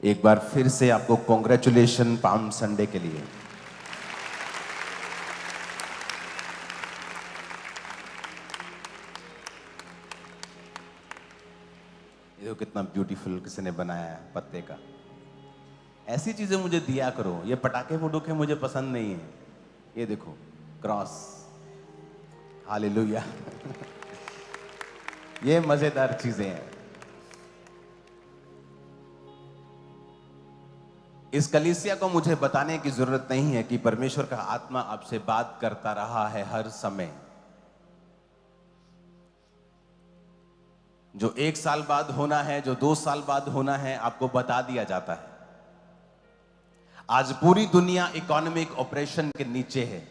एक बार फिर से आपको कॉन्ग्रेचुलेशन पाम संडे के लिए। ये कितना ब्यूटीफुल किसी ने बनाया है पत्ते का। ऐसी चीजें मुझे दिया करो, ये पटाखे फुटूखे मुझे पसंद नहीं है। ये देखो क्रॉस, हालेलुया। ये मजेदार चीजें हैं। इस कलीसिया को मुझे बताने की जरूरत नहीं है कि परमेश्वर का आत्मा आपसे बात करता रहा है हर समय। जो 1 साल बाद होना है, जो 2 साल बाद होना है, आपको बता दिया जाता है। आज पूरी दुनिया इकोनॉमिक ऑपरेशन के नीचे है।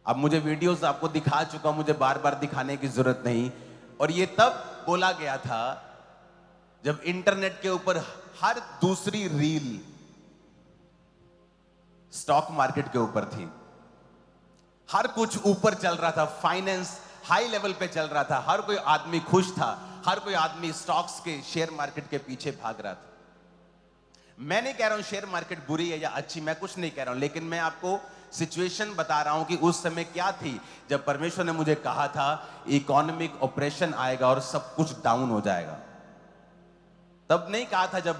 अब मुझे वीडियोस आपको दिखा चुका, मुझे बार बार दिखाने की जरूरत नहीं। और ये तब बोला गया था जब इंटरनेट के ऊपर हर दूसरी रील स्टॉक मार्केट के ऊपर थी। हर कुछ ऊपर चल रहा था, फाइनेंस हाई लेवल पे चल रहा था, हर कोई आदमी खुश था, हर कोई आदमी स्टॉक्स के शेयर मार्केट के पीछे भाग रहा था। मैं नहीं कह रहा हूं शेयर मार्केट बुरी है या अच्छी, मैं कुछ नहीं कह रहा हूं, लेकिन मैं आपको सिचुएशन बता रहा हूं कि उस समय क्या थी जब परमेश्वर ने मुझे कहा था इकोनॉमिक ऑपरेशन आएगा और सब कुछ डाउन हो जाएगा। तब नहीं कहा था जब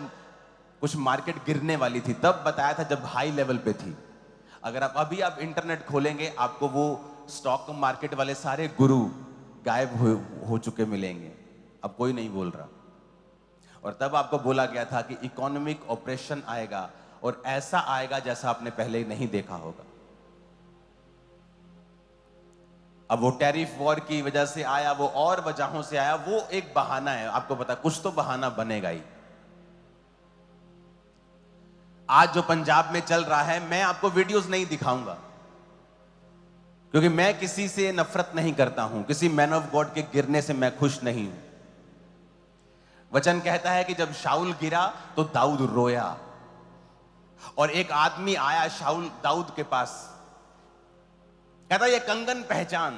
कुछ मार्केट गिरने वाली थी, तब बताया था जब हाई लेवल पे थी। अगर आप इंटरनेट खोलेंगे, आपको वो स्टॉक मार्केट वाले सारे गुरु गायब हो चुके मिलेंगे। अब कोई नहीं बोल रहा। और तब आपको बोला गया था कि इकोनॉमिक ऑपरेशन आएगा और ऐसा आएगा जैसा आपने पहले नहीं देखा होगा। अब वो टैरिफ वॉर की वजह से आया, वो और वजहों से आया, वो एक बहाना है। आपको पता कुछ तो बहाना बनेगा ही। आज जो पंजाब में चल रहा है, मैं आपको वीडियोस नहीं दिखाऊंगा क्योंकि मैं किसी से नफरत नहीं करता हूं, किसी मैन ऑफ गॉड के गिरने से मैं खुश नहीं हूं। वचन कहता है कि जब शाऊल गिरा तो दाऊद रोया, और एक आदमी आया शाऊल दाऊद के पास, कहता ये कंगन पहचान।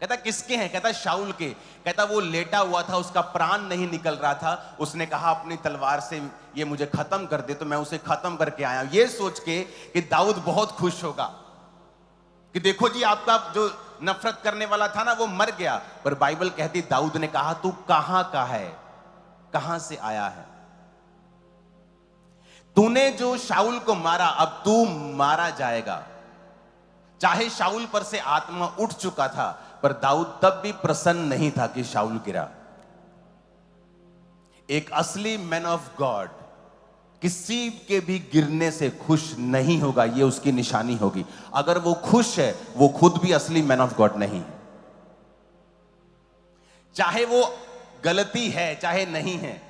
कहता किसके हैं? कहता शाऊल के। कहता वो लेटा हुआ था, उसका प्राण नहीं निकल रहा था, उसने कहा अपनी तलवार से ये मुझे खत्म कर दे, तो मैं उसे खत्म करके आया। ये सोच के कि दाऊद बहुत खुश होगा कि देखो जी आपका जो नफरत करने वाला था ना वो मर गया। पर बाइबल कहती दाऊद ने कहा तू कहां का है, कहां से आया है? तूने जो शाऊल को मारा, अब तू मारा जाएगा। चाहे शाऊल पर से आत्मा उठ चुका था, पर दाऊद तब भी प्रसन्न नहीं था कि शाऊल गिरा। एक असली मैन ऑफ गॉड किसी के भी गिरने से खुश नहीं होगा, यह उसकी निशानी होगी। अगर वो खुश है, वो खुद भी असली मैन ऑफ गॉड नहीं है। चाहे वो गलती है चाहे नहीं है,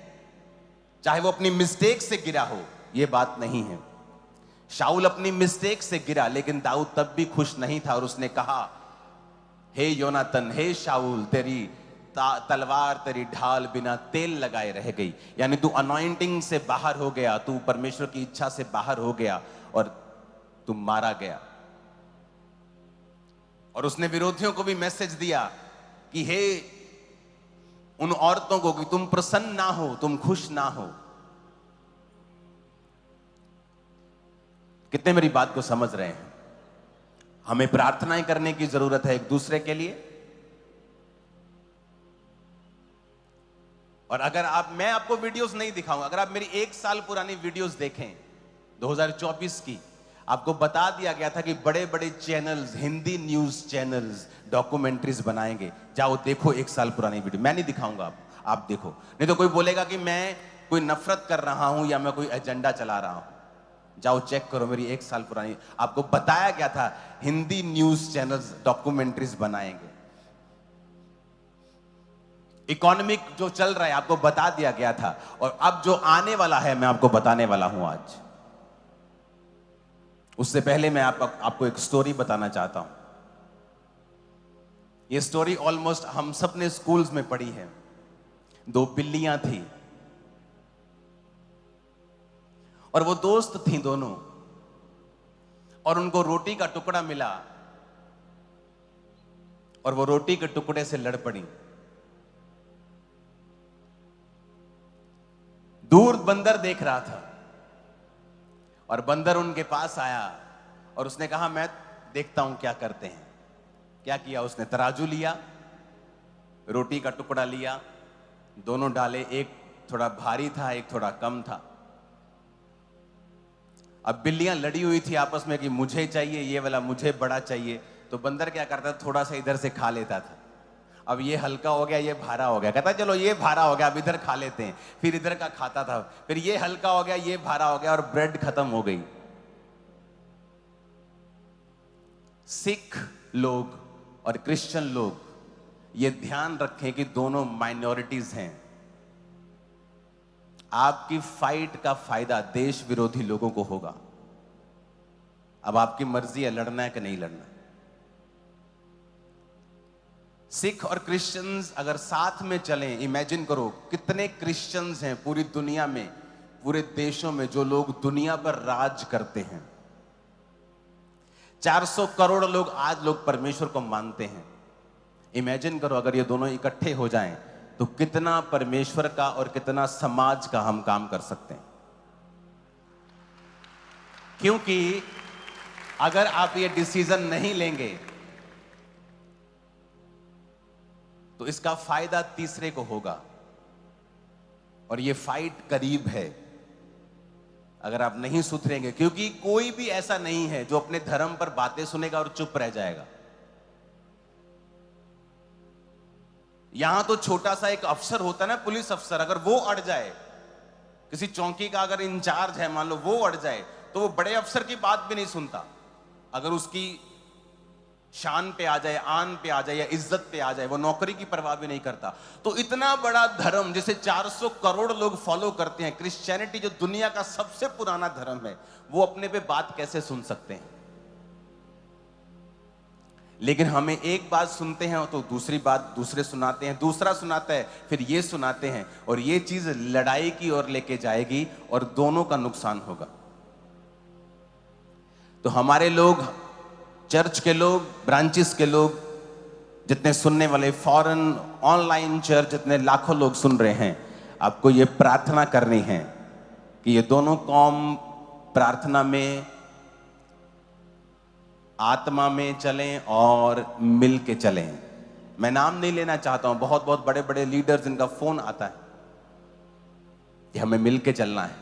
चाहे वो अपनी मिस्टेक से गिरा हो, यह बात नहीं है। शाऊल अपनी मिस्टेक से गिरा, लेकिन दाऊद तब भी खुश नहीं था और उसने कहा हे योनातन, हे शाऊल, तेरी तलवार, तेरी ढाल बिना तेल लगाए रह गई। यानी तू अनॉइंटिंग से बाहर हो गया, तू परमेश्वर की इच्छा से बाहर हो गया और तू मारा गया। और उसने विरोधियों को भी मैसेज दिया कि हे उन औरतों को कि तुम प्रसन्न ना हो, तुम खुश ना हो। कितने मेरी बात को समझ रहे हैं? हमें प्रार्थनाएं करने की जरूरत है एक दूसरे के लिए। और अगर मैं आपको वीडियोस नहीं दिखाऊंगा, अगर आप मेरी 1 साल पुरानी वीडियोस देखें 2024 की, आपको बता दिया गया था कि बड़े बड़े channels, Hindi news channels documentaries बनाएंगे। जाओ देखो 1 साल पुरानी वीडियो, मैं नहीं दिखाऊंगा, आप देखो। नहीं तो कोई बोलेगा कि मैं कोई नफरत कर रहा हूं या मैं कोई एजेंडा चला रहा हूं। जाओ चेक करो मेरी 1 साल पुरानी, आपको बताया गया था हिंदी न्यूज चैनल्स डॉक्यूमेंट्रीज बनाएंगे। इकोनॉमिक जो चल रहा है आपको बता दिया गया था, और अब जो आने वाला है मैं आपको बताने वाला हूं आज। उससे पहले मैं आपको एक स्टोरी बताना चाहता हूं। यह स्टोरी ऑलमोस्ट हम सब ने स्कूल्स में पढ़ी है। 2 बिल्लियां थी और वो दोस्त थी दोनों, और उनको रोटी का टुकड़ा मिला और वो रोटी के टुकड़े से लड़ पड़ी। दूर बंदर देख रहा था और बंदर उनके पास आया और उसने कहा मैं देखता हूं क्या करते हैं। क्या किया उसने? तराजू लिया, रोटी का टुकड़ा लिया, दोनों डाले, एक थोड़ा भारी था, एक थोड़ा कम था। अब बिल्लियां लड़ी हुई थी आपस में कि मुझे चाहिए ये वाला, मुझे बड़ा चाहिए। तो बंदर क्या करता था, थोड़ा सा इधर से खा लेता था। अब ये हल्का हो गया, ये भारा हो गया, कहता चलो ये भारा हो गया, अब इधर खा लेते हैं। फिर इधर का खाता था, फिर ये हल्का हो गया, ये भारा हो गया, और ब्रेड खत्म हो गई। सिख लोग और क्रिश्चियन लोग ये ध्यान रखें कि दोनों माइनॉरिटीज हैं। आपकी फाइट का फायदा देश विरोधी लोगों को होगा। अब आपकी मर्जी है लड़ना है कि नहीं लड़ना। सिख और क्रिश्चियंस अगर साथ में चलें, इमेजिन करो कितने क्रिश्चियंस हैं पूरी दुनिया में, पूरे देशों में, जो लोग दुनिया पर राज करते हैं। 400 करोड़ लोग आज लोग परमेश्वर को मानते हैं। इमेजिन करो अगर ये दोनों इकट्ठे हो जाएं तो कितना परमेश्वर का और कितना समाज का हम काम कर सकते हैं। क्योंकि अगर आप ये डिसीजन नहीं लेंगे तो इसका फायदा तीसरे को होगा, और ये फाइट करीब है अगर आप नहीं सुधरेंगे। क्योंकि कोई भी ऐसा नहीं है जो अपने धर्म पर बातें सुनेगा और चुप रह जाएगा। यहां तो छोटा सा एक अफसर होता है ना, पुलिस अफसर, अगर वो अड़ जाए, किसी चौकी का अगर इंचार्ज है मान लो, वो अड़ जाए तो वो बड़े अफसर की बात भी नहीं सुनता। अगर उसकी शान पे आ जाए, आन पे आ जाए या इज्जत पे आ जाए, वो नौकरी की परवाह भी नहीं करता। तो इतना बड़ा धर्म जिसे 400 करोड़ लोग फॉलो करते हैं, क्रिश्चियनिटी जो दुनिया का सबसे पुराना धर्म है, वो अपने पे बात कैसे सुन सकते हैं? लेकिन हमें एक बात सुनते हैं तो दूसरी बात दूसरे सुनाते हैं, दूसरा सुनाता है, फिर ये सुनाते हैं, और ये चीज लड़ाई की ओर लेके जाएगी और दोनों का नुकसान होगा। तो हमारे लोग, चर्च के लोग, ब्रांचेस के लोग, जितने सुनने वाले, फॉरेन ऑनलाइन चर्च जितने लाखों लोग सुन रहे हैं, आपको ये प्रार्थना करनी है कि ये दोनों कौम प्रार्थना में, आत्मा में चलें और मिल के चलें। मैं नाम नहीं लेना चाहता हूं, बहुत बहुत बड़े बड़े लीडर्स जिनका फोन आता है कि हमें मिल के चलना है।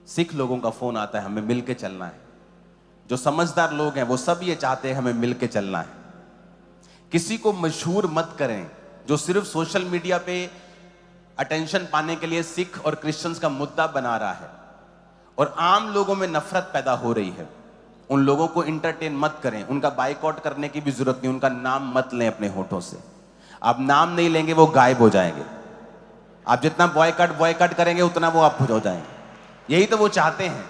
सिख लोगों का फोन आता है, हमें मिल के चलना है। जो समझदार लोग हैं वो सब ये चाहते हैं हमें मिल के चलना है। किसी को मशहूर मत करें जो सिर्फ सोशल मीडिया पे अटेंशन पाने के लिए सिख और क्रिश्चियंस का मुद्दा बना रहा है और आम लोगों में नफरत पैदा हो रही है। उन लोगों को इंटरटेन मत करें, उनका बाइकआउट करने की भी जरूरत नहीं, उनका नाम मत लें अपने होठों से। आप नाम नहीं लेंगे वो गायब हो जाएंगे। आप जितना बॉयकॉट करेंगे उतना वो आप हो जाएंगे। यही तो वो चाहते हैं।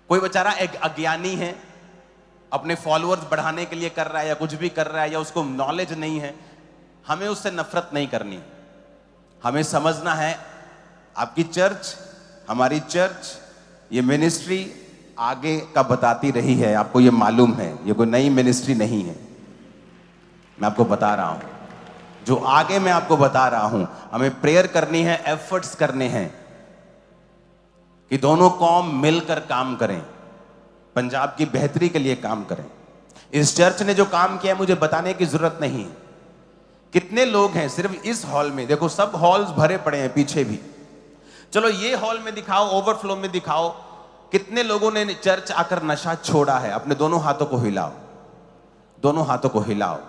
कोई बेचारा एक अज्ञानी है, अपने फॉलोअर्स बढ़ाने के लिए कर रहा है या कुछ भी कर रहा है, या उसको नॉलेज नहीं है, हमें उससे नफरत नहीं करनी। हमें समझना है आपकी चर्च, हमारी चर्च, ये मिनिस्ट्री आगे का बताती रही है, आपको ये मालूम है, ये कोई नई मिनिस्ट्री नहीं है। मैं आपको बता रहा हूं, जो आगे मैं आपको बता रहा हूं, हमें प्रेयर करनी है, एफर्ट्स करने हैं कि दोनों कौम मिलकर काम करें, पंजाब की बेहतरी के लिए काम करें। इस चर्च ने जो काम किया है मुझे बताने की जरूरत नहीं है। कितने लोग हैं सिर्फ इस हॉल में, देखो सब हॉल्स भरे पड़े हैं, पीछे भी। चलो ये हॉल में दिखाओ, ओवरफ्लो में दिखाओ, कितने लोगों ने चर्च आकर नशा छोड़ा है? अपने दोनों हाथों को हिलाओ, दोनों हाथों को हिलाओ।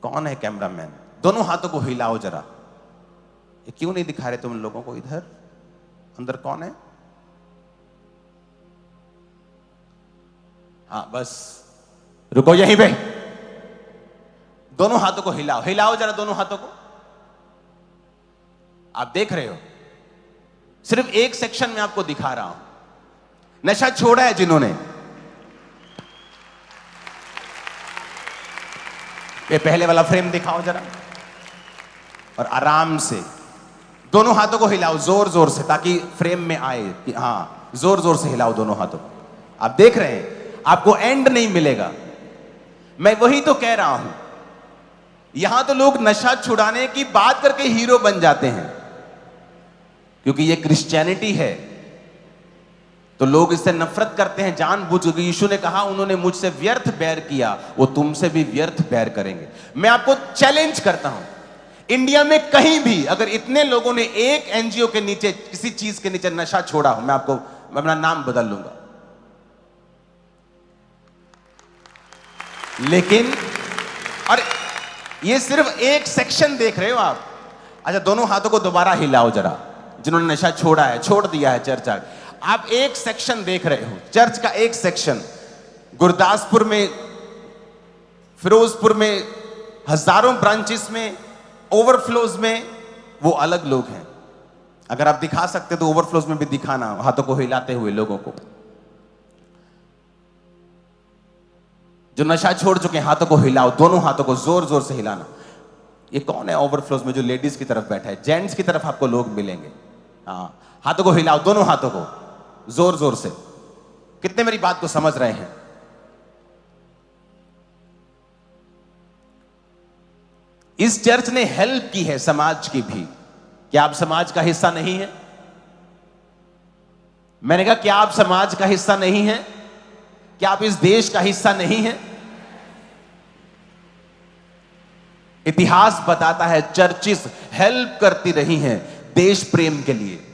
कौन है कैमरामैन? दोनों हाथों को हिलाओ जरा। ये क्यों नहीं दिखा रहे तुम लोगों को? इधर अंदर कौन है? हाँ बस रुको यहीं पे। दोनों हाथों को हिलाओ, हिलाओ जरा दोनों हाथों को। आप देख रहे हो, सिर्फ एक सेक्शन में आपको दिखा रहा हूं। नशा छोड़ा है जिन्होंने, ये पहले वाला फ्रेम दिखाओ जरा, और आराम से दोनों हाथों को हिलाओ जोर जोर से, ताकि फ्रेम में आए कि हाँ, जोर जोर से हिलाओ दोनों हाथों को। आप देख रहे हैं, आपको एंड नहीं मिलेगा। मैं वही तो कह रहा हूं यहां तो लोग नशा छुड़ाने की बात करके हीरो बन जाते हैं, क्योंकि ये क्रिश्चियनिटी है तो लोग इससे नफरत करते हैं जानबूझ के। यीशु ने कहा उन्होंने मुझसे व्यर्थ बैर किया, वो तुमसे भी व्यर्थ बैर करेंगे। मैं आपको चैलेंज करता हूं, इंडिया में कहीं भी अगर इतने लोगों ने एक एनजीओ के नीचे किसी चीज के नीचे नशा छोड़ा हो, मैं अपना नाम बदल लूंगा। लेकिन और ये सिर्फ एक सेक्शन देख रहे हो आप। अच्छा, दोनों हाथों को दोबारा हिलाओ जरा, जिन्होंने नशा छोड़ा है, छोड़ दिया है चर्च। आप एक सेक्शन देख रहे हो, चर्च का एक सेक्शन। गुरदासपुर में, फिरोजपुर में, हजारों ब्रांचेस में, ओवरफ्लोज में वो अलग लोग हैं। अगर आप दिखा सकते तो ओवरफ्लोज में भी दिखाना, हाथों को हिलाते हुए लोगों को। जो नशा छोड़ चुके हैं हाथों को हिलाओ, दोनों हाथों को जोर जोर से हिलाना। ये कौन है ओवरफ्लोज में जो लेडीज की तरफ बैठा है? जेंट्स की तरफ आपको लोग मिलेंगे। हाँ, हाथों को हिलाओ, दोनों हाथों को जोर जोर से। कितने मेरी बात को समझ रहे हैं? इस चर्च ने हेल्प की है समाज की भी। क्या आप समाज का हिस्सा नहीं है? मैंने कहा क्या आप समाज का हिस्सा नहीं है? क्या आप इस देश का हिस्सा नहीं है? इतिहास बताता है चर्चिस हेल्प करती रही हैं देश प्रेम के लिए।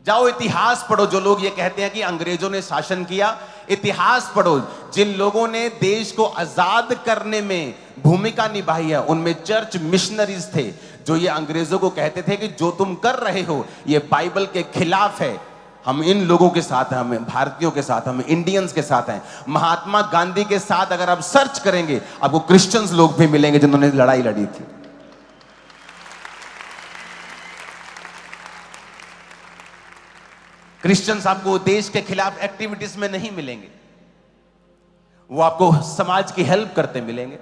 जाओ इतिहास पढ़ो। जो लोग ये कहते हैं कि अंग्रेजों ने शासन किया, इतिहास पढ़ो। जिन लोगों ने देश को आजाद करने में भूमिका निभाई है उनमें चर्च मिशनरीज थे, जो ये अंग्रेजों को कहते थे कि जो तुम कर रहे हो ये बाइबल के खिलाफ है। हम इन लोगों के साथ हैं, हम भारतीयों के साथ, हम इंडियंस के साथ हैं। महात्मा गांधी के साथ अगर आप सर्च करेंगे आपको क्रिश्चियंस लोग भी मिलेंगे जिन्होंने लड़ाई लड़ी थी। क्रिश्चियंस आपको देश के खिलाफ एक्टिविटीज में नहीं मिलेंगे, वो आपको समाज की हेल्प करते मिलेंगे।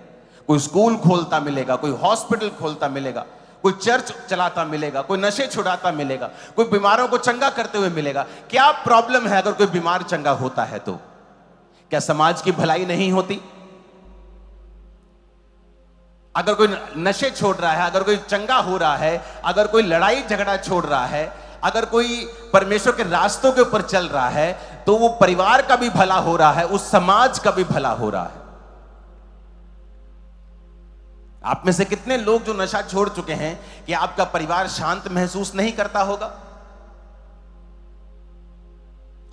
कोई स्कूल खोलता मिलेगा, कोई हॉस्पिटल खोलता मिलेगा, कोई चर्च चलाता मिलेगा, कोई नशे छुड़ाता मिलेगा, कोई बीमारों को चंगा करते हुए मिलेगा। क्या प्रॉब्लम है अगर कोई बीमार चंगा होता है तो? क्या समाज की भलाई नहीं होती? अगर कोई नशे छोड़ रहा है, अगर कोई चंगा हो रहा है, अगर कोई लड़ाई झगड़ा छोड़ रहा है, अगर कोई परमेश्वर के रास्तों के ऊपर चल रहा है, तो वो परिवार का भी भला हो रहा है, उस समाज का भी भला हो रहा है। आप में से कितने लोग जो नशा छोड़ चुके हैं कि आपका परिवार शांत महसूस नहीं करता होगा?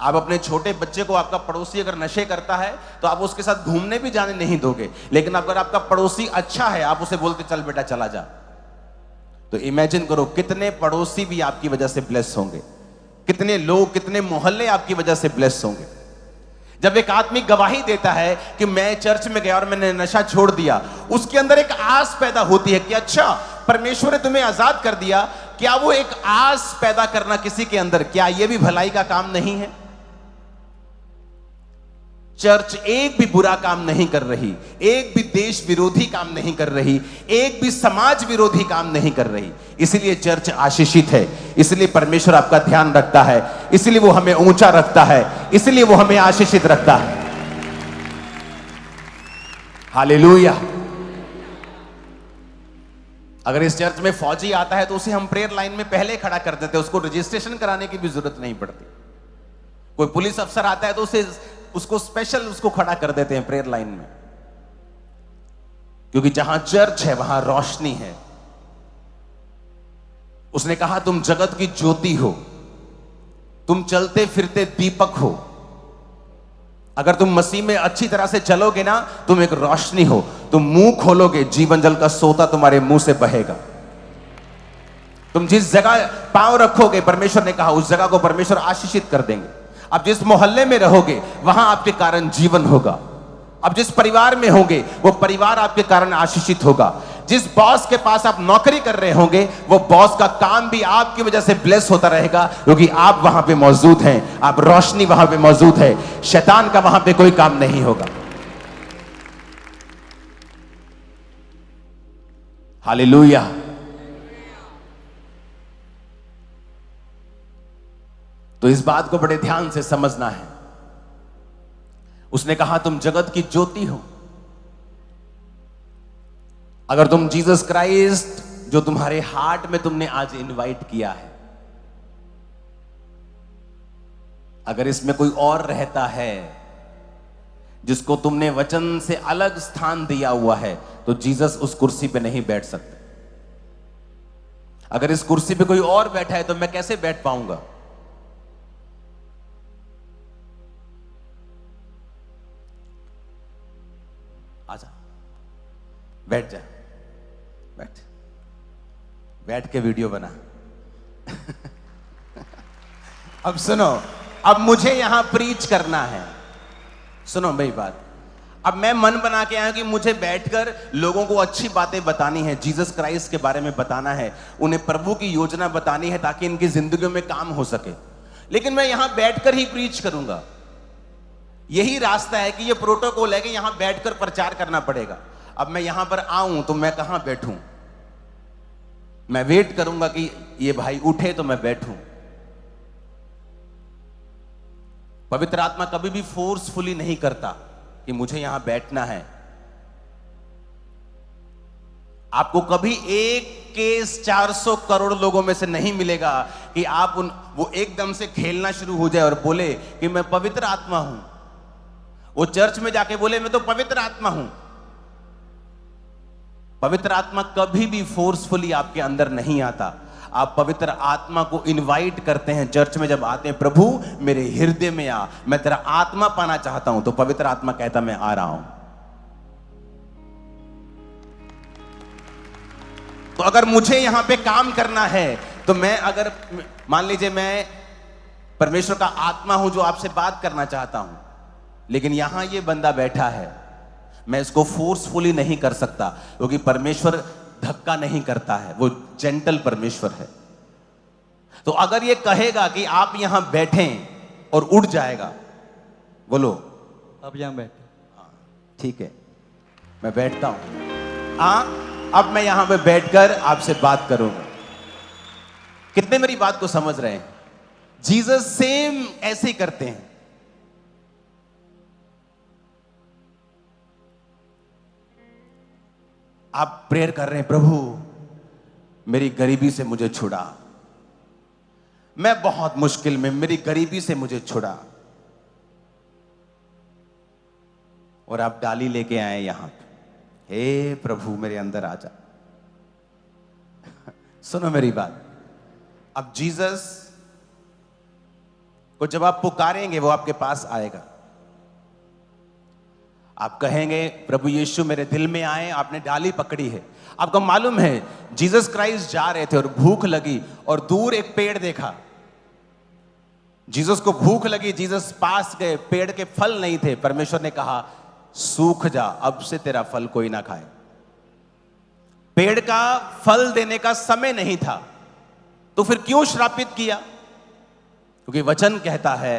आप अपने छोटे बच्चे को, आपका पड़ोसी अगर नशे करता है तो आप उसके साथ घूमने भी जाने नहीं दोगे, लेकिन अगर आपका पड़ोसी अच्छा है आप उसे बोलते चल बेटा चला जा। तो इमेजिन करो कितने पड़ोसी भी आपकी वजह से ब्लेस होंगे, कितने लोग, कितने मोहल्ले आपकी वजह से ब्लेस होंगे। जब एक आदमी गवाही देता है कि मैं चर्च में गया और मैंने नशा छोड़ दिया, उसके अंदर एक आस पैदा होती है कि अच्छा परमेश्वर ने तुम्हें आजाद कर दिया। क्या वो एक आस पैदा करना किसी के अंदर, क्या ये भी भलाई का काम नहीं है? चर्च एक भी बुरा काम नहीं कर रही, एक भी देश विरोधी काम नहीं कर रही, एक भी समाज विरोधी काम नहीं कर रही। इसलिए चर्च आशीषित है, इसलिए परमेश्वर आपका ध्यान रखता है, इसलिए वो हमें ऊंचा रखता है, इसलिए वो हमें आशीषित रखता है। हालेलुया। अगर इस चर्च में फौजी आता है तो उसे हम प्रेयर लाइन में पहले खड़ा कर देते हैं, उसको रजिस्ट्रेशन कराने की भी जरूरत नहीं पड़ती। कोई पुलिस अफसर आता है तो उसको स्पेशल उसको खड़ा कर देते हैं प्रेयर लाइन में, क्योंकि जहां चर्च है वहां रोशनी है। उसने कहा तुम जगत की ज्योति हो, तुम चलते फिरते दीपक हो। अगर तुम मसीह में अच्छी तरह से चलोगे ना, तुम एक रोशनी हो। तुम मुंह खोलोगे जीवन जल का सोता तुम्हारे मुंह से बहेगा। तुम जिस जगह पांव रखोगे, परमेश्वर ने कहा उस जगह को परमेश्वर आशीषित कर देंगे। अब जिस मोहल्ले में रहोगे वहां आपके कारण जीवन होगा। अब जिस परिवार में होंगे वो परिवार आपके कारण आशीषित होगा। जिस बॉस के पास आप नौकरी कर रहे होंगे वो बॉस का काम भी आपकी वजह से ब्लेस होता रहेगा, क्योंकि आप वहां पे मौजूद हैं, आप रोशनी वहां पे मौजूद है। शैतान का वहां पे कोई काम नहीं होगा। हालेलुया। तो इस बात को बड़े ध्यान से समझना है। उसने कहा तुम जगत की ज्योति हो। अगर तुम जीसस क्राइस्ट जो तुम्हारे हार्ट में तुमने आज इनवाइट किया है, अगर इसमें कोई और रहता है जिसको तुमने वचन से अलग स्थान दिया हुआ है, तो जीसस उस कुर्सी पे नहीं बैठ सकते। अगर इस कुर्सी पे कोई और बैठा है तो मैं कैसे बैठ पाऊंगा? आजा, बैठ जा, बैठ, बैठ के वीडियो बना। अब सुनो, अब मुझे यहां प्रीच करना है। सुनो मेरी बात, अब मैं मन बना के आया कि मुझे बैठकर लोगों को अच्छी बातें बतानी है, जीसस क्राइस्ट के बारे में बताना है, उन्हें प्रभु की योजना बतानी है ताकि इनकी जिंदगी में काम हो सके। लेकिन मैं यहां बैठकर ही प्रीच करूंगा। यही रास्ता है कि ये प्रोटोकॉल है कि यहां बैठकर प्रचार करना पड़ेगा। अब मैं यहां पर आऊं तो मैं कहां बैठूं? मैं वेट करूंगा कि ये भाई उठे तो मैं बैठूं। पवित्र आत्मा कभी भी फोर्सफुली नहीं करता कि मुझे यहां बैठना है। आपको कभी एक केस 400 करोड़ लोगों में से नहीं मिलेगा कि आप वो एकदम से खेलना शुरू हो जाए और बोले कि मैं पवित्र आत्मा हूं। वो चर्च में जाके बोले मैं तो पवित्र आत्मा हूं। पवित्र आत्मा कभी भी फोर्सफुली आपके अंदर नहीं आता। आप पवित्र आत्मा को इनवाइट करते हैं। चर्च में जब आते हैं, प्रभु मेरे हृदय में आ, मैं तेरा आत्मा पाना चाहता हूं, तो पवित्र आत्मा कहता मैं आ रहा हूं। तो अगर मुझे यहां पे काम करना है तो मैं, अगर मान लीजिए मैं परमेश्वर का आत्मा हूं जो आपसे बात करना चाहता हूं, लेकिन यहां ये बंदा बैठा है, मैं इसको फोर्सफुली नहीं कर सकता क्योंकि परमेश्वर धक्का नहीं करता है, वो जेंटल परमेश्वर है। तो अगर ये कहेगा कि आप यहां बैठें और उड़ जाएगा, बोलो अब यहां बैठे, ठीक है मैं बैठता हूं। अब मैं यहां पे बैठकर आपसे बात करूंगा। कितने मेरी बात को समझ रहे हैं? जीसस सेम ऐसे ही करते हैं। आप प्रेयर कर रहे हैं, प्रभु मेरी गरीबी से मुझे छुड़ा, मैं बहुत मुश्किल में, मेरी गरीबी से मुझे छुड़ा। और आप डाली लेके आए यहां पे, हे प्रभु मेरे अंदर आ जा। सुनो मेरी बात, अब जीसस को जब आप पुकारेंगे वो आपके पास आएगा। आप कहेंगे प्रभु यीशु मेरे दिल में आए, आपने डाली पकड़ी है। आपको मालूम है जीसस क्राइस्ट जा रहे थे और भूख लगी और दूर एक पेड़ देखा। जीसस को भूख लगी, जीसस पास गए, पेड़ के फल नहीं थे। परमेश्वर ने कहा सूख जा, अब से तेरा फल कोई ना खाए। पेड़ का फल देने का समय नहीं था, तो फिर क्यों श्रापित किया? क्योंकि वचन कहता है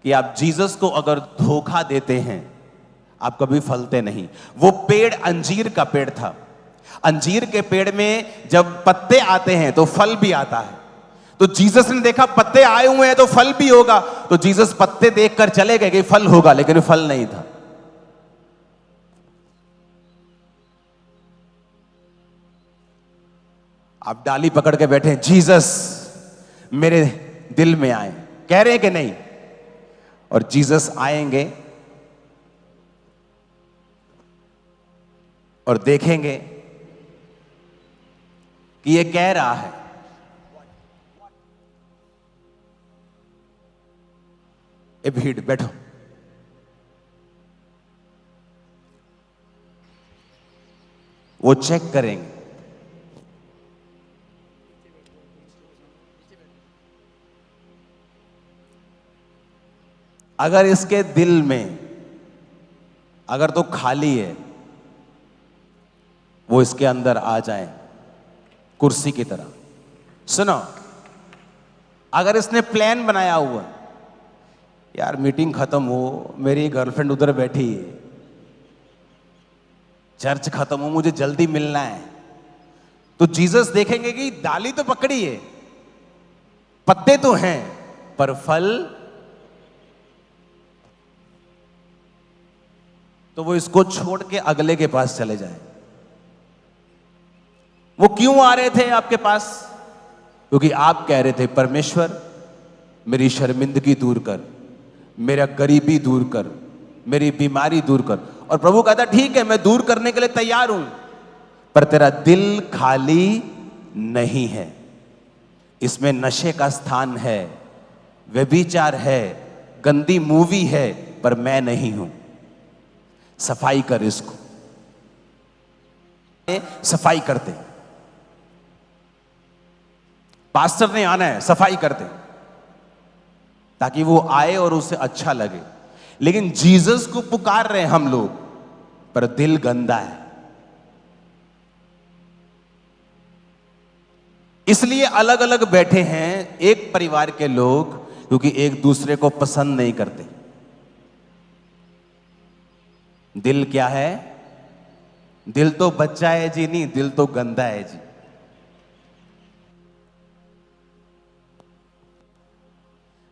कि आप जीसस को अगर धोखा देते हैं आप कभी फलते नहीं। वो पेड़ अंजीर का पेड़ था। अंजीर के पेड़ में जब पत्ते आते हैं तो फल भी आता है। तो जीसस ने देखा पत्ते आए हुए हैं तो फल भी होगा, तो जीसस पत्ते देखकर चले गए कि फल होगा, लेकिन फल नहीं था। आप डाली पकड़ के बैठे, जीसस मेरे दिल में आए, कह रहे हैं कि नहीं? और जीसस आएंगे और देखेंगे कि ये कह रहा है ए भीड़ बैठो। वो चेक करेंगे, अगर इसके दिल में अगर तो खाली है, वो इसके अंदर आ जाए कुर्सी की तरह। सुनो, अगर इसने प्लान बनाया हुआ, यार मीटिंग खत्म हो, मेरी गर्लफ्रेंड उधर बैठी है, चर्च खत्म हो, मुझे जल्दी मिलना है, तो जीसस देखेंगे कि डाली तो पकड़ी है, पत्ते तो हैं, पर फल, तो वो इसको छोड़ के अगले के पास चले जाए। वो क्यों आ रहे थे आपके पास? क्योंकि आप कह रहे थे परमेश्वर मेरी शर्मिंदगी दूर कर, मेरा गरीबी दूर कर, मेरी बीमारी दूर कर। और प्रभु कहता ठीक है, मैं दूर करने के लिए तैयार हूं, पर तेरा दिल खाली नहीं है। इसमें नशे का स्थान है, व्यभिचार है, गंदी मूवी है, पर मैं नहीं हूं। सफाई कर इसको। सफाई करते, पास्टर ने आना है, सफाई करते, ताकि वो आए और उसे अच्छा लगे। लेकिन जीसस को पुकार रहे हैं हम लोग, पर दिल गंदा है। इसलिए अलग अलग बैठे हैं एक परिवार के लोग, क्योंकि एक दूसरे को पसंद नहीं करते। दिल क्या है? दिल तो बच्चा है जी, नहीं, दिल तो गंदा है जी।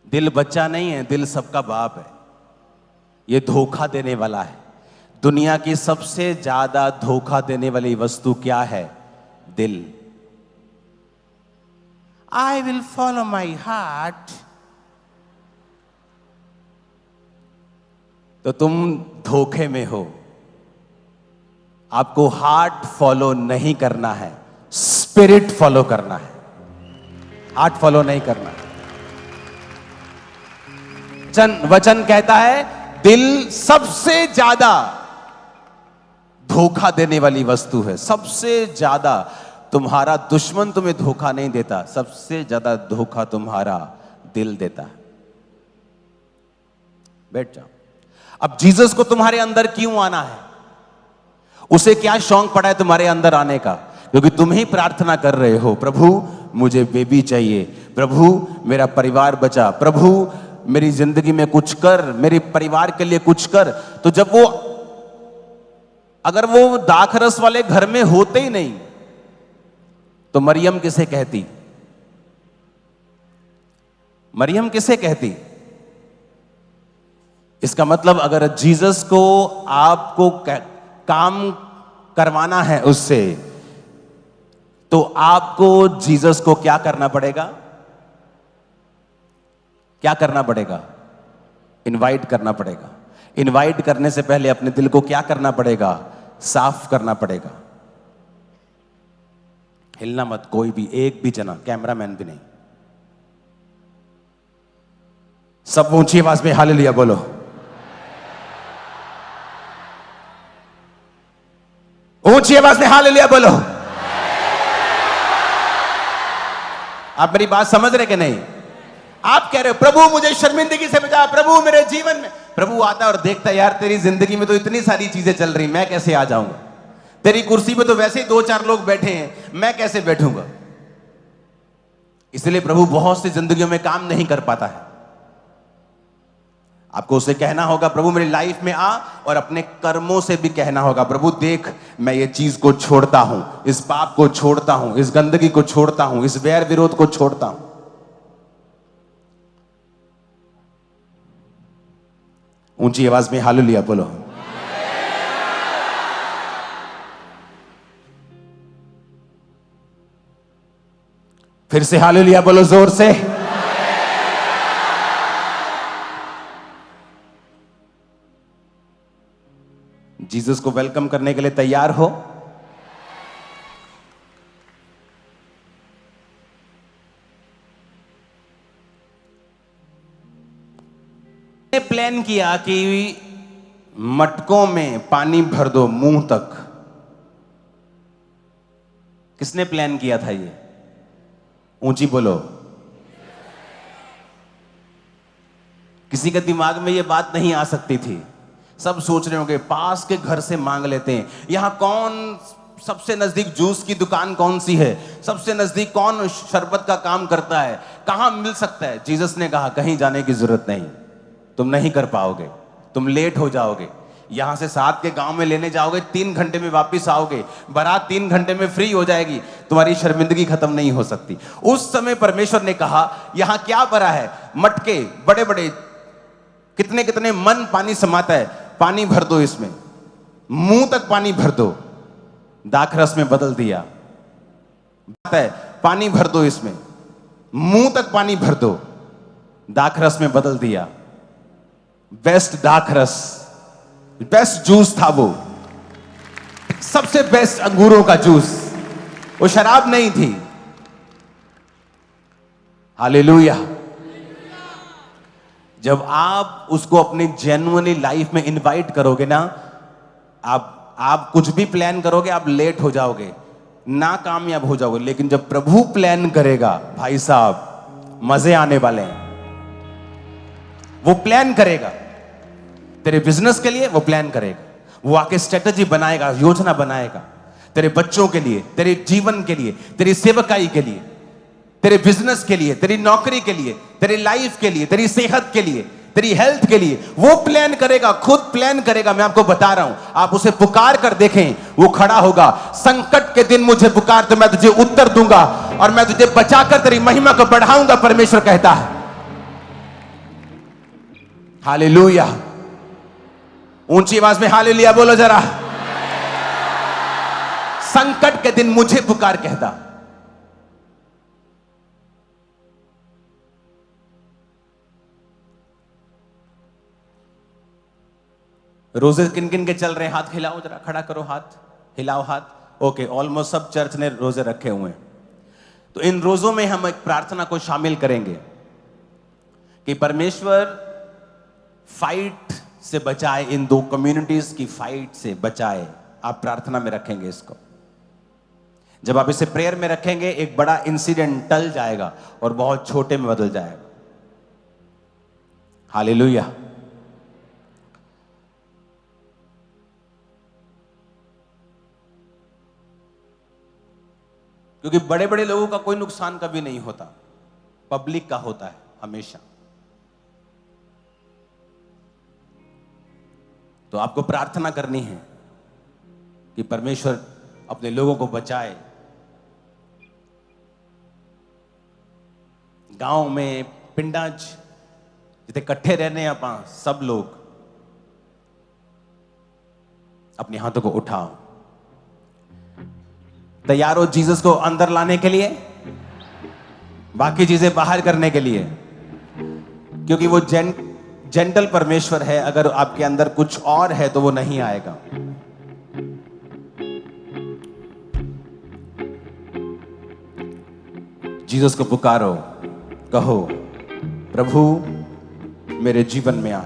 दिल बच्चा नहीं है, दिल सबका बाप है। ये धोखा देने वाला है। दुनिया की सबसे ज्यादा धोखा देने वाली वस्तु क्या है? दिल। I will follow my heart। तो तुम धोखे में हो। आपको हार्ट फॉलो नहीं करना है, स्पिरिट फॉलो करना है। हार्ट फॉलो नहीं करना है। वचन कहता है दिल सबसे ज्यादा धोखा देने वाली वस्तु है। सबसे ज्यादा। तुम्हारा दुश्मन तुम्हें धोखा नहीं देता, सबसे ज्यादा धोखा तुम्हारा दिल देता है। बैठ जाओ। अब जीसस को तुम्हारे अंदर क्यों आना है? उसे क्या शौक पड़ा है तुम्हारे अंदर आने का? क्योंकि तुम ही प्रार्थना कर रहे हो, प्रभु मुझे बेबी चाहिए, प्रभु मेरा परिवार बचा, प्रभु मेरी जिंदगी में कुछ कर, मेरे परिवार के लिए कुछ कर। तो जब वो, अगर वो दाखरस वाले घर में होते ही नहीं, तो मरियम किसे कहती? मरियम किसे कहती? इसका मतलब अगर जीसस को आपको काम करवाना है उससे, तो आपको जीसस को क्या करना पड़ेगा? क्या करना पड़ेगा? इनवाइट करना पड़ेगा। इनवाइट करने से पहले अपने दिल को क्या करना पड़ेगा? साफ करना पड़ेगा। हिलना मत, कोई भी, एक भी जना, कैमरामैन भी नहीं। सब ऊंची आवाज में हालेलुया बोलो। ऊंची आवाज में हालेलुया बोलो। आप मेरी बात समझ रहे कि नहीं? आप कह रहे हो प्रभु मुझे शर्मिंदगी से बचा, प्रभु मेरे जीवन में। प्रभु आता है और देखता है यार तेरी जिंदगी में तो इतनी सारी चीजें चल रही, मैं कैसे आ जाऊंगा? तेरी कुर्सी पे तो वैसे ही 2-4 लोग बैठे हैं, मैं कैसे बैठूंगा? इसलिए प्रभु बहुत सी जिंदगियों में काम नहीं कर पाता है। आपको उसे कहना होगा प्रभु मेरी लाइफ में आ, और अपने कर्मों से भी कहना होगा प्रभु देख मैं ये चीज को छोड़ता हूं, इस पाप को छोड़ता हूं, इस गंदगी को छोड़ता हूं, इस वैर विरोध को छोड़ता हूं। ऊंची आवाज में हालेलुया बोलो। फिर से हालेलुया बोलो जोर से। जीसस को वेलकम करने के लिए तैयार हो? प्लान किया कि मटकों में पानी भर दो मुंह तक। किसने प्लान किया था ये? ऊंची बोलो। किसी के दिमाग में ये बात नहीं आ सकती थी। सब सोच रहे होंगे पास के घर से मांग लेते हैं। यहां कौन सबसे नजदीक जूस की दुकान कौन सी है? सबसे नजदीक कौन शरबत का काम करता है? कहां मिल सकता है? जीसस ने कहा कहीं जाने की जरूरत नहीं, तुम नहीं कर पाओगे, तुम लेट हो जाओगे। यहां से साथ के गांव में लेने जाओगे, 3 घंटे में वापस आओगे, बारात 3 घंटे में फ्री हो जाएगी, तुम्हारी शर्मिंदगी खत्म नहीं हो सकती। उस समय परमेश्वर ने कहा यहां क्या भरा है? मटके बड़े बड़े, कितने कितने मन पानी समाता है, पानी भर दो इसमें, मुंह तक पानी भर दो। दाखरस में बदल दिया। बात है, पानी भर दो इसमें, मुंह तक पानी भर दो, दाखरस में बदल दिया। बेस्ट दाखरस, बेस्ट जूस था वो, सबसे बेस्ट अंगूरों का जूस, वो शराब नहीं थी। हालेलुया। जब आप उसको अपनी जेन्युइनली लाइफ में इनवाइट करोगे ना, आप कुछ भी प्लान करोगे, आप लेट हो जाओगे, ना कामयाब हो जाओगे। लेकिन जब प्रभु प्लान करेगा, भाई साहब मजे आने वाले हैं। वो प्लान करेगा तेरे बिजनेस के लिए, वो प्लान करेगा, वो आके स्ट्रेटजी बनाएगा, योजना बनाएगा तेरे बच्चों के लिए, तेरे जीवन के लिए, तेरी सेवकाई के लिए, तेरे बिजनेस के लिए, तेरी नौकरी के लिए, तेरी लाइफ के लिए, तेरी सेहत के लिए, तेरी हेल्थ के लिए। वो प्लान करेगा, खुद प्लान करेगा। मैं आपको बता रहा हूं, आप उसे पुकार कर देखें, वो खड़ा होगा। संकट के दिन मुझे पुकार तो मैं तुझे उत्तर दूंगा और मैं तुझे बचाकर तेरी महिमा को बढ़ाऊंगा, परमेश्वर कहता है। हालेलुया। ऊंची आवाज में हालेलुया बोलो जरा। संकट के दिन मुझे पुकार कहता। रोजे किन किन के चल रहे हैं? हाथ हिलाओ जरा, खड़ा करो हाथ, हिलाओ हाथ। ओके, ऑलमोस्ट सब चर्च ने रोजे रखे हुए हैं। तो इन रोजों में हम एक प्रार्थना को शामिल करेंगे कि परमेश्वर फाइट से बचाए, इन दो कम्युनिटीज की फाइट से बचाए। आप प्रार्थना में रखेंगे इसको। जब आप इसे प्रेयर में रखेंगे, एक बड़ा इंसिडेंट टल जाएगा और बहुत छोटे में बदल जाएगा। हालेलुया। क्योंकि बड़े बड़े लोगों का कोई नुकसान कभी नहीं होता, पब्लिक का होता है हमेशा। तो आपको प्रार्थना करनी है कि परमेश्वर अपने लोगों को बचाए। गांव में पिंडा जिते इकट्ठे रहने आप सब लोग अपने हाथों को उठाओ। तैयार हो जीसस को अंदर लाने के लिए, बाकी चीजें बाहर करने के लिए? क्योंकि वो जेंटल परमेश्वर है। अगर आपके अंदर कुछ और है तो वो नहीं आएगा। जीसस को पुकारो, कहो प्रभु मेरे जीवन में आ।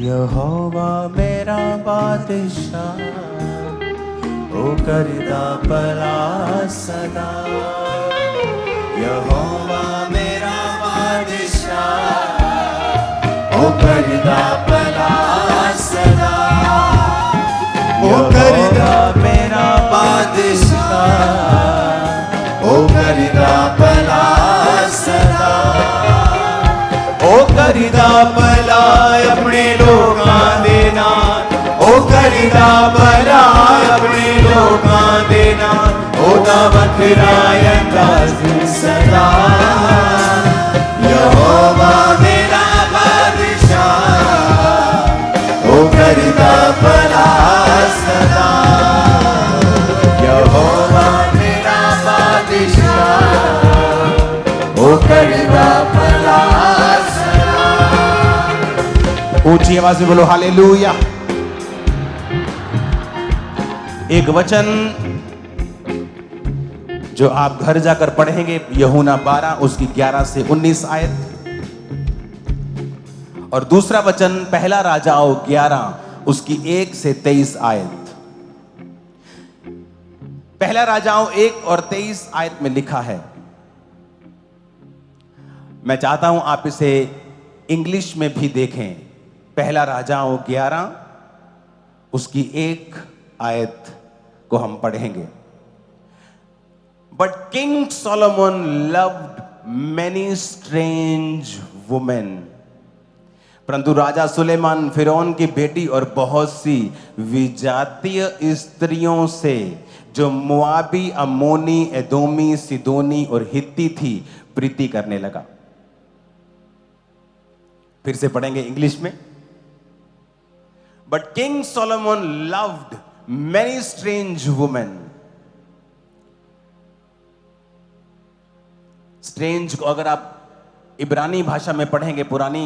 यहोवा मेरा बादशाह, ओ करदा भला सदा। यहोवा मेरा बादशाह, ओ करदा भला सदा। ओ करदा मेरा बादशाह, ओ करदा भला सदा। ओ करदा भला अपने लोकां दे नाल, ओ करदा भला अपने लोकां दे नाल। ओदा वखरा अंदाज़ सदा। यहोवा मेरा बादशाह, ओ करदा भला सदा। यहोवा मेरा बादशाह, ओ करदा भला। ऊंची आवाज में बोलो हालेलुया। एक वचन जो आप घर जाकर पढ़ेंगे, यूहन्ना 12 उसकी 11 से 19 आयत। और दूसरा वचन पहला राजाओं 11 उसकी 1 से 23 आयत। पहला राजाओं 1 और 23 आयत में लिखा है। मैं चाहता हूं आप इसे इंग्लिश में भी देखें। पहला राजाओं 11 उसकी 1 आयत को हम पढ़ेंगे। But king Solomon loved many strange women. परंतु राजा सुलेमान फिरौन की बेटी और बहुत सी विजातीय स्त्रियों से, जो मोआबी, अम्मोनी, एदोमी, सिदोनी और हित्ती थी, प्रीति करने लगा। फिर से पढ़ेंगे इंग्लिश में। But King Solomon loved many strange women. Strange को अगर आप इब्रानी भाषा में पढ़ेंगे, पुरानी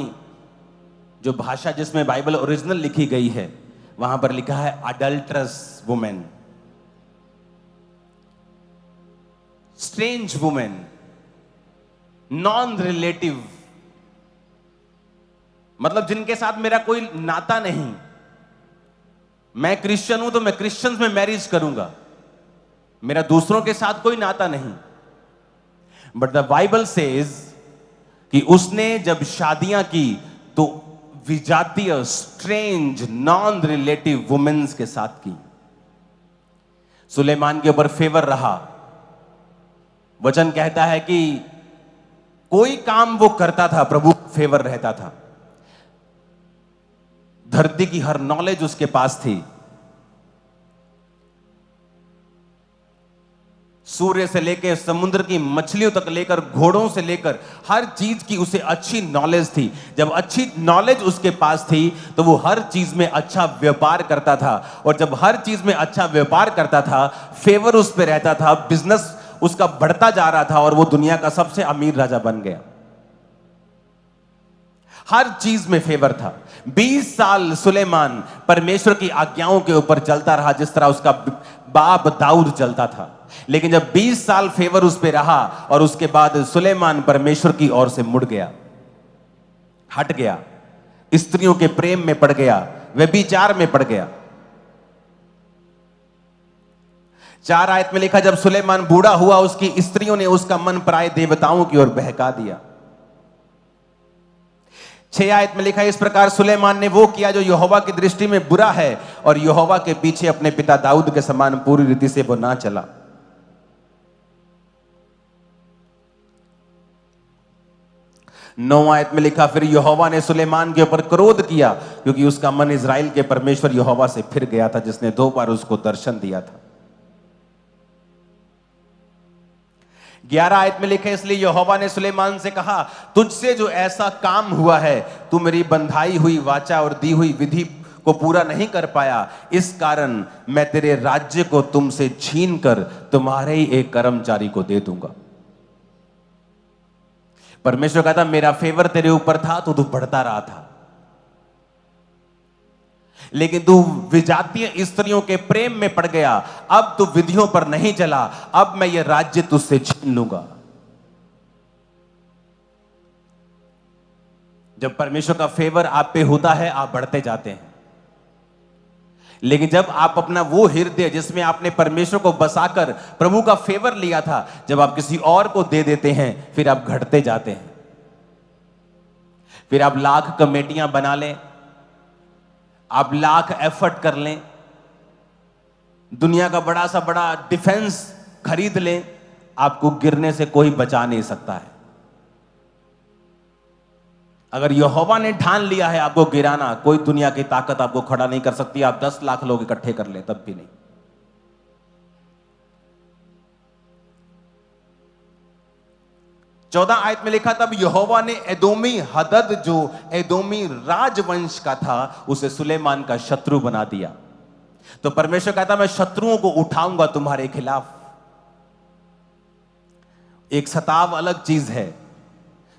जो भाषा जिसमें बाइबल ओरिजिनल लिखी गई है, वहां पर लिखा है adulterous women, strange women, non relative, मतलब जिनके साथ मेरा कोई नाता नहीं। मैं क्रिश्चियन हूं तो मैं क्रिश्चियंस में मैरिज करूंगा, मेरा दूसरों के साथ कोई नाता नहीं। बट द बाइबल सेज कि उसने जब शादियां की तो विजातीय, स्ट्रेंज, नॉन रिलेटिव वुमेन्स के साथ की। सुलेमान के ऊपर फेवर रहा। वचन कहता है कि कोई काम वो करता था, प्रभु फेवर रहता था। धरती की हर नॉलेज उसके पास थी। सूर्य से लेकर समुद्र की मछलियों तक लेकर, घोड़ों से लेकर हर चीज की उसे अच्छी नॉलेज थी। जब अच्छी नॉलेज उसके पास थी तो वो हर चीज में अच्छा व्यापार करता था, और जब हर चीज में अच्छा व्यापार करता था, फेवर उस पर रहता था, बिजनेस उसका बढ़ता जा रहा था और वो दुनिया का सबसे अमीर राजा बन गया। हर चीज में फेवर था। 20 साल सुलेमान परमेश्वर की आज्ञाओं के ऊपर चलता रहा, जिस तरह उसका बाप दाऊद चलता था। लेकिन जब 20 साल फेवर उस पे रहा और उसके बाद सुलेमान परमेश्वर की ओर से मुड़ गया, हट गया, स्त्रियों के प्रेम में पड़ गया, व्यभिचार में पड़ गया। 4 आयत में लिखा, जब सुलेमान बूढ़ा हुआ उसकी स्त्रियों ने उसका मन पराये देवताओं की ओर बहका दिया। 6 आयत में लिखा, इस प्रकार सुलेमान ने वो किया जो यहोवा की दृष्टि में बुरा है, और यहोवा के पीछे अपने पिता दाऊद के समान पूरी रीति से वो ना चला। 9 आयत में लिखा, फिर यहोवा ने सुलेमान के ऊपर क्रोध किया, क्योंकि उसका मन इजराइल के परमेश्वर यहोवा से फिर गया था, जिसने 2 बार उसको दर्शन दिया था। 11 आयत में लिखे, इसलिए यहोवा ने सुलेमान से कहा, तुझसे जो ऐसा काम हुआ है, तू मेरी बंधाई हुई वाचा और दी हुई विधि को पूरा नहीं कर पाया, इस कारण मैं तेरे राज्य को तुमसे छीन कर तुम्हारे ही एक कर्मचारी को दे दूंगा। परमेश्वर कहता, मेरा फेवर तेरे ऊपर था तो तू बढ़ता रहा था, लेकिन तू विजातीय स्त्रियों के प्रेम में पड़ गया। अब तू विधियों पर नहीं चला, अब मैं ये राज्य तुझसे छीन लूंगा। जब परमेश्वर का फेवर आप पे होता है, आप बढ़ते जाते हैं। लेकिन जब आप अपना वो हृदय जिसमें आपने परमेश्वर को बसाकर प्रभु का फेवर लिया था, जब आप किसी और को दे देते हैं, फिर आप घटते जाते हैं। फिर आप लाख कमेटियां बना लें, आप लाख एफर्ट कर लें, दुनिया का बड़ा सा बड़ा डिफेंस खरीद लें, आपको गिरने से कोई बचा नहीं सकता है। अगर यहोवा ने ठान लिया है आपको गिराना, कोई दुनिया की ताकत आपको खड़ा नहीं कर सकती। आप 10 लाख लोग इकट्ठे कर ले, तब भी नहीं। चौदह आयत में लिखा, तब यहोवा ने एदोमी हदद, जो एदोमी राजवंश का था, उसे सुलेमान का शत्रु बना दिया। तो परमेश्वर कहता, मैं शत्रुओं को उठाऊंगा तुम्हारे खिलाफ। एक सताव अलग चीज है,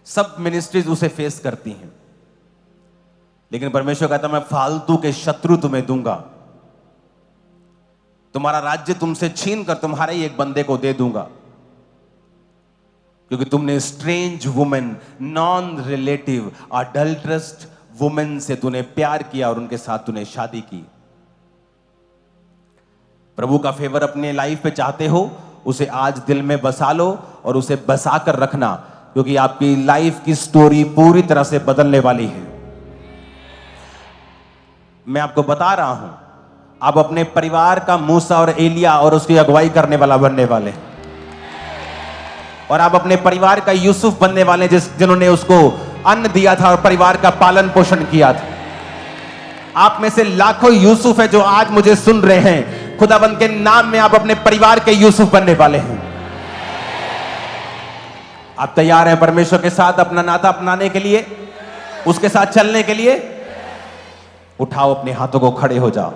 सब मिनिस्ट्रीज उसे फेस करती हैं, लेकिन परमेश्वर कहता, मैं फालतू के शत्रु तुम्हें दूंगा, तुम्हारा राज्य तुमसे छीन कर तुम्हारे ही एक बंदे को दे दूंगा, क्योंकि तुमने strange women, non relative, adulterous women से तूने प्यार किया और उनके साथ तूने शादी की। प्रभु का फेवर अपने लाइफ पे चाहते हो, उसे आज दिल में बसा लो और उसे बसा कर रखना, क्योंकि आपकी लाइफ की स्टोरी पूरी तरह से बदलने वाली है। मैं आपको बता रहा हूं, आप अपने परिवार का मूसा और एलिया और उसकी अगुवाई करने वाला बनने वाले हैं, और आप अपने परिवार का यूसुफ बनने वाले, जिन्होंने उसको अन्न दिया था और परिवार का पालन पोषण किया था। आप में से लाखों यूसुफ है जो आज मुझे सुन रहे हैं। खुदावंद के नाम में आप अपने परिवार के यूसुफ बनने वाले हैं। आप तैयार हैं परमेश्वर के साथ अपना नाता अपनाने के लिए, उसके साथ चलने के लिए? उठाओ अपने हाथों को, खड़े हो जाओ।